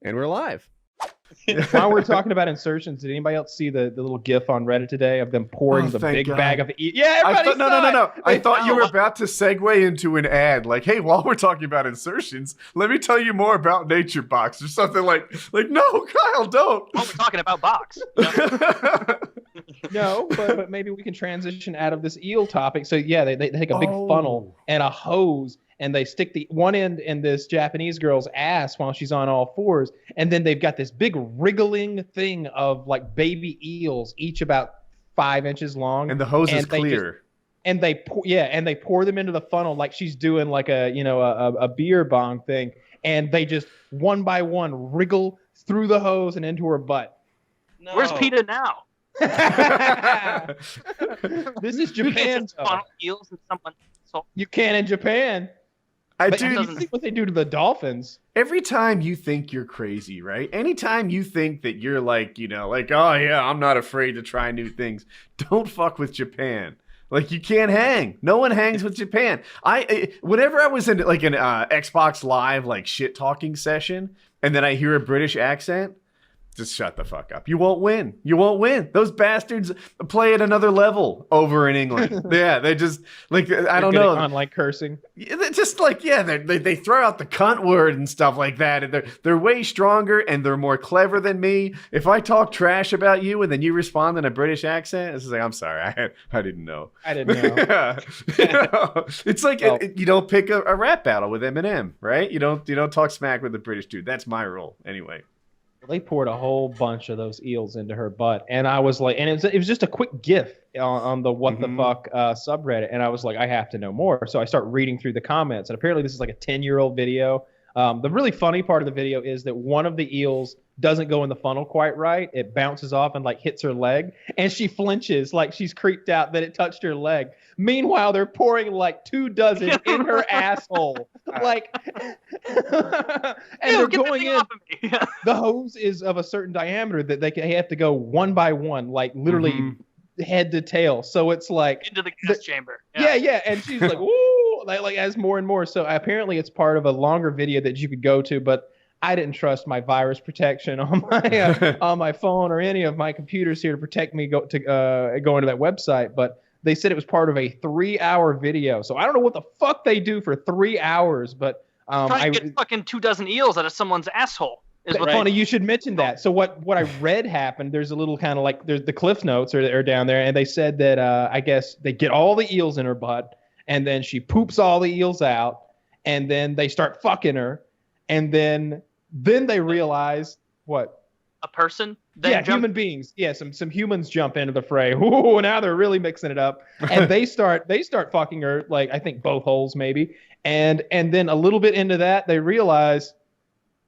And we're live. While we're talking about insertions, did anybody else see the little GIF on Reddit today of them pouring the big bag of Yeah, everybody no. I thought you were about to segue into an ad. Like, hey, while we're talking about insertions, let me tell you more about Nature Box or something like no, Kyle, don't. Well, we're talking about Box. No, but maybe we can transition out of this eel topic. So yeah, they take a big funnel and a hose, and they stick the one end in this Japanese girl's ass while she's on all fours, and then they've got this big wriggling thing of like baby eels, each about 5 inches long, and the hose is clear. They pour them into the funnel like she's doing like a beer bong thing, and they just one by one wriggle through the hose and into her butt. No. Where's PETA now? This is Japan. Eels and someone. You can in Japan. But you see what they do to the dolphins. Every time you think you're crazy, right? Anytime you think that you're like, oh yeah, I'm not afraid to try new things. Don't fuck with Japan. Like, you can't hang. No one hangs with Japan. Whenever I was in like an Xbox Live like shit talking session, and then I hear a British accent, just shut the fuck up. You won't win. You won't win. Those bastards play at another level over in England. Yeah, they just like I don't know. On like cursing. They're just like they throw out the cunt word and stuff like that. And they're way stronger and they're more clever than me. If I talk trash about you and then you respond in a British accent, it's like, I'm sorry, I didn't know. I didn't know. It's like you don't pick a rap battle with Eminem, right? You don't talk smack with the British dude. That's my rule anyway. They poured a whole bunch of those eels into her butt, and I was like, and it was just a quick GIF on the what the fuck subreddit, and I was like, I have to know more. So I start reading through the comments, and apparently this is like a 10-year-old video. The really funny part of the video is that one of the eels doesn't go in the funnel quite right. It bounces off and like hits her leg, and she flinches like she's creeped out that it touched her leg. Meanwhile, they're pouring like 24 in her asshole. Like, and they're going in. The hose is of a certain diameter that they have to go one by one, like literally head to tail. So it's like into the gas chamber. Yeah. And she's like, ooh, like as more and more. So apparently it's part of a longer video that you could go to, but I didn't trust my virus protection on my on my phone or any of my computers here to protect me go into that website. But they said it was part of a 3-hour video. So I don't know what the fuck they do for 3 hours, but trying to get fucking 24 eels out of someone's asshole. Funny, you should mention that. So what I read happened, there's a little kind of like, there's the cliff notes are down there, and they said that I guess they get all the eels in her butt, and then she poops all the eels out, and then they start fucking her, and then they realize what? A person? Human beings. Yeah, some humans jump into the fray. Ooh, now they're really mixing it up. And they start fucking her, like I think both holes maybe. And then a little bit into that, they realize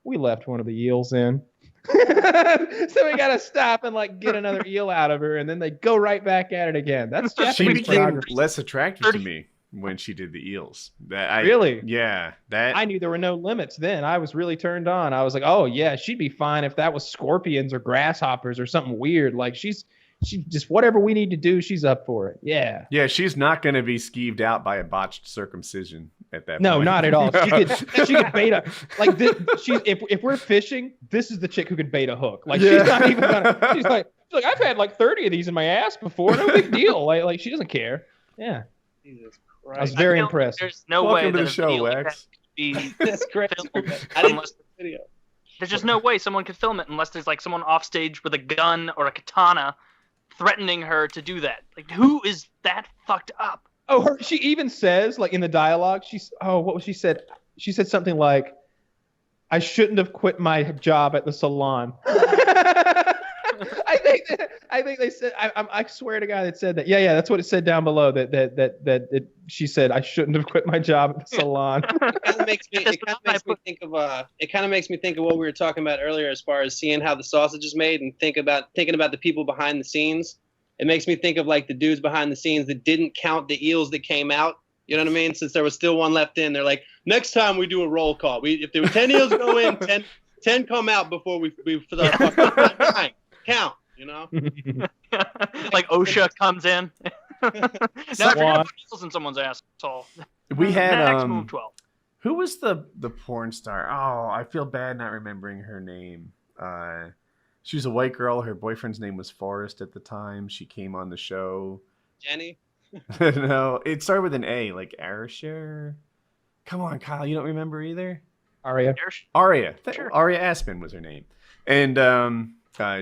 we left one of the eels in. So we gotta stop and like get another eel out of her, and then they go right back at it again. That's just she became less attractive to me when she did the eels. Really? Yeah. I knew there were no limits then. I was really turned on. I was like, oh yeah, she'd be fine if that was scorpions or grasshoppers or something weird. Like she just whatever we need to do, she's up for it. Yeah. Yeah, she's not going to be skeeved out by a botched circumcision at that point. No, not at all. She could bait a like this, if we're fishing, this is the chick who could bait a hook. Like she's not even gonna. She's like I've had like 30 of these in my ass before. No big deal. Like she doesn't care. Yeah. Jesus. Right. I was very impressed. There's no Welcome way to that the show, Wax. That's great. I didn't watch the video. There's just no way someone could film it unless there's like someone off stage with a gun or a katana threatening her to do that. Like, who is that fucked up? Oh, she even says, like in the dialogue, what was she said? She said something like, "I shouldn't have quit my job at the salon." I think they said. I swear to God, it said that. Yeah, that's what it said down below. She said, "I shouldn't have quit my job at the salon." It kind of makes me think of what we were talking about earlier, as far as seeing how the sausage is made, and thinking about the people behind the scenes. It makes me think of like the dudes behind the scenes that didn't count the eels that came out. You know what I mean? Since there was still one left in, they're like, next time we do a roll call, if there were 10 eels go in, 10 come out before we start fucking count. You know, like OSHA comes in. Now if you're gonna put eels in someone's asshole, we had maximum 12. Who was the porn star? Oh, I feel bad not remembering her name. She was a white girl. Her boyfriend's name was Forrest at the time. She came on the show. Jenny. No, it started with an A, like Arisher. Come on, Kyle, you don't remember either? Aria. Aria. Sure. Aria Aspen was her name. And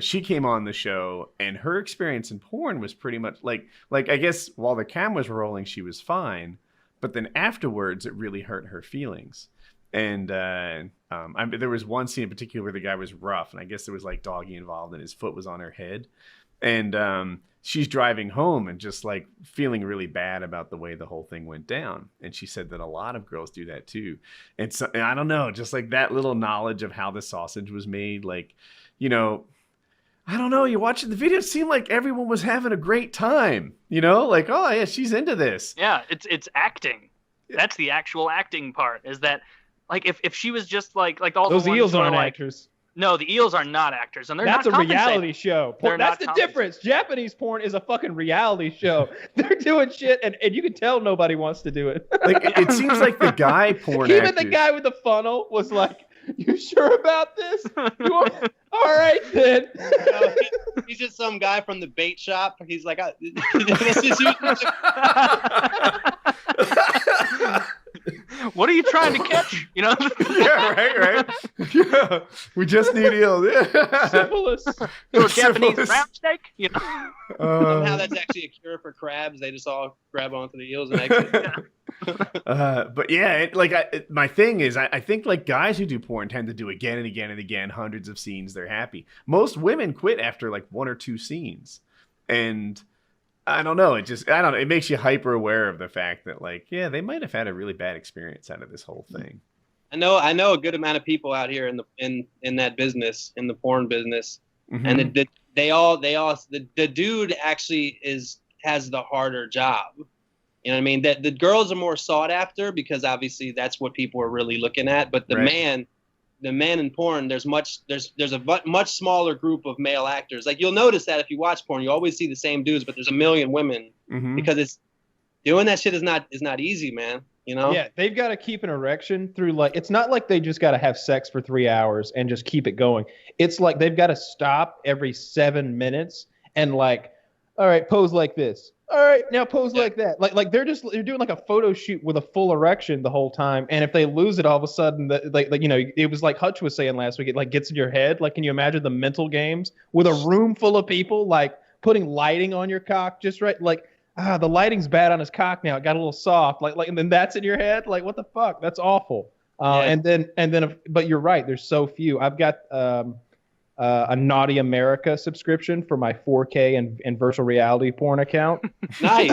she came on the show, and her experience in porn was pretty much like I guess while the cameras were rolling, she was fine, but then afterwards, it really hurt her feelings. And there was one scene in particular where the guy was rough, and I guess there was like doggy involved, and his foot was on her head. And she's driving home and just like feeling really bad about the way the whole thing went down. And she said that a lot of girls do that too. And so, and I don't know, just like that little knowledge of how the sausage was made, like, you know, I don't know, you're watching the video, it seemed like everyone was having a great time, you know, like, oh yeah, she's into this. Yeah, it's acting. That's the actual acting part, is that like if she was just like all Those the ones Eels who are aren't like, actors. No, the Eels are not actors, and they're That's not a compensated. reality show. They're That's not the compensated. difference. Japanese porn is a fucking reality show. They're doing shit, and you can tell nobody wants to do it. Like it seems like the guy porn Even actors, the guy with the funnel was like, "You sure about this? You want... All right then." No, he's just some guy from the bait shop. He's like, this is What are you trying to catch? You know? yeah, right. Yeah, we just need eels. Yeah. Syphilis. Little Japanese Syphilis. round steak? You know? somehow that's actually a cure for crabs. They just all grab onto the eels and exit. But yeah, my thing is, I think like guys who do porn tend to do again and again and again, hundreds of scenes. They're happy. Most women quit after like 1 or 2 scenes, and I don't know. It makes you hyper aware of the fact that like, yeah, they might have had a really bad experience out of this whole thing. I know a good amount of people out here in that business, in the porn business, Mm-hmm. and the dude actually has the harder job. You know what I mean? That the girls are more sought after because obviously that's what people are really looking at. But the man in porn, there's a much smaller group of male actors. Like you'll notice that if you watch porn, you always see the same dudes, but there's a million women because it's doing that shit is not easy, man. You know? Yeah, they've got to keep an erection through like, it's not like they just got to have sex for 3 hours and just keep it going. It's like they've got to stop every 7 minutes and like, all right, pose like this. All right, now pose like that. Like they're doing like a photo shoot with a full erection the whole time. And if they lose it, all of a sudden, like you know, it was like Hutch was saying last week. It like gets in your head. Like, can you imagine the mental games with a room full of people like putting lighting on your cock just right? Like, the lighting's bad on his cock now. It got a little soft. Like, and then that's in your head. Like, what the fuck? That's awful. And then, but you're right. There's so few. I've got a Naughty America subscription for my 4K and virtual reality porn account. Nice.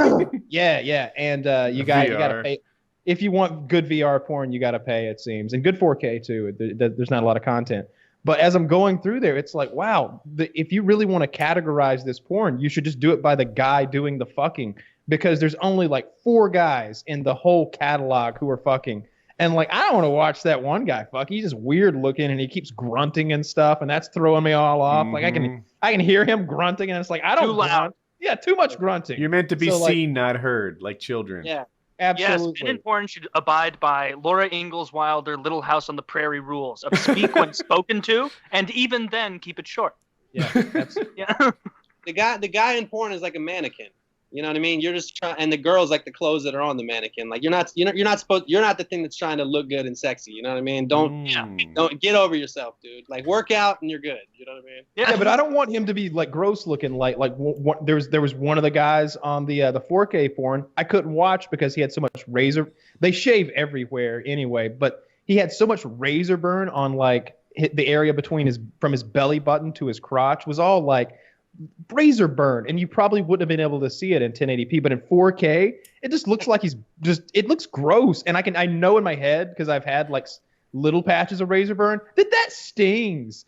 Yeah. And you got to pay. If you want good VR porn, you got to pay, it seems, and good 4K too. There's not a lot of content. But as I'm going through there, it's like, wow, if you really want to categorize this porn, you should just do it by the guy doing the fucking, because there's only like 4 guys in the whole catalog who are fucking. And like, I don't want to watch that one guy fuck. He's just weird looking and he keeps grunting and stuff. And that's throwing me all off. Like I can hear him grunting and it's like, I don't Too loud. grunt. Yeah, too much grunting. You're meant to be So, like, seen, not heard, like children. Yeah. Absolutely. Yes, men in porn should abide by Laura Ingalls Wilder Little House on the Prairie rules of speak when spoken to, and even then keep it short. Yeah. Yeah. The guy in porn is like a mannequin. You know what I mean? You're just trying, and the girl's like the clothes that are on the mannequin. Like you're not the thing that's trying to look good and sexy. You know what I mean? Don't get over yourself, dude. Like work out and you're good. You know what I mean? Yeah, but I don't want him to be like gross looking. Like there was one of the guys on the 4K porn I couldn't watch because he had so much razor. They shave everywhere anyway, but he had so much razor burn on like the area from his belly button to his crotch was all like razor burn, and you probably wouldn't have been able to see it in 1080p, but in 4K it just looks like it looks gross. And I know in my head, because I've had like little patches of razor burn, that stings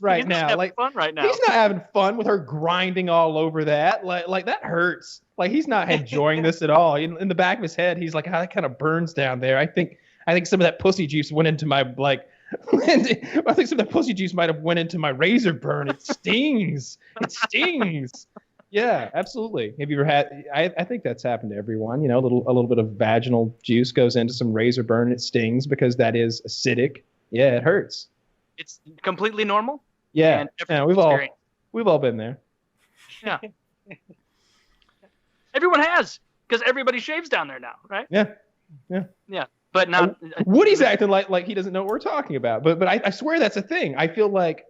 right now. Like fun right now. He's not having fun with her grinding all over that. Like that hurts. Like he's not enjoying this at all. In the back of his head, he's like, that kind of burns down there. I think some of that pussy juice went into my like. I think some of that pussy juice might have went into my razor burn. It stings. It stings. Yeah, absolutely. Have you ever had? I think that's happened to everyone. You know, a little bit of vaginal juice goes into some razor burn. And it stings because that is acidic. Yeah, it hurts. It's completely normal. Yeah, And yeah. everyone's We've all been there. Yeah. Everyone has, because everybody shaves down there now, right? Yeah. Yeah. But not. Woody's acting like he doesn't know what we're talking about. But I swear that's a thing. I feel like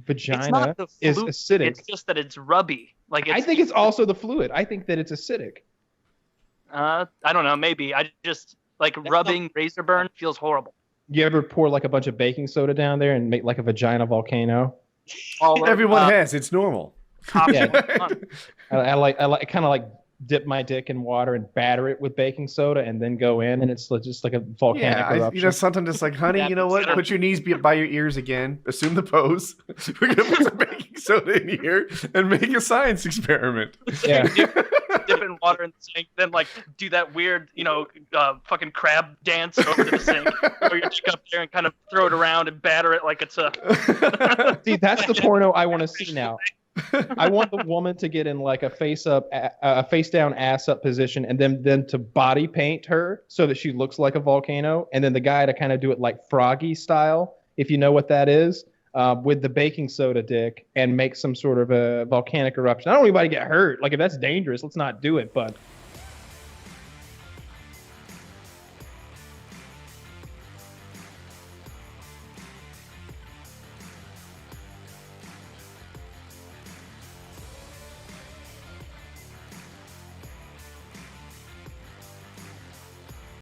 vagina it's not the is fluid, acidic. It's just that it's rubby. Like I think it's also the fluid. I think that it's acidic. I don't know. Maybe I just like rubbing razor burn feels horrible. You ever pour like a bunch of baking soda down there and make like a vagina volcano? Everyone has. It's normal. Yeah. I kind of like dip my dick in water and batter it with baking soda and then go in, and it's just like a volcanic eruption. You know, sometimes it's like, honey, you know what? Put your knees by your ears again. Assume the pose. We're gonna put some baking soda in here and make a science experiment. Yeah. Dip in water in the sink, then like do that weird, fucking crab dance over to the sink, throw your dick up there and kind of throw it around and batter it like it's a. See, that's the porno I want to see now. I want the woman to get in like a face down, ass up position, and then to body paint her so that she looks like a volcano, and then the guy to kind of do it like Froggy style, if you know what that is, with the baking soda dick, and make some sort of a volcanic eruption. I don't want anybody to get hurt. Like if that's dangerous, let's not do it. But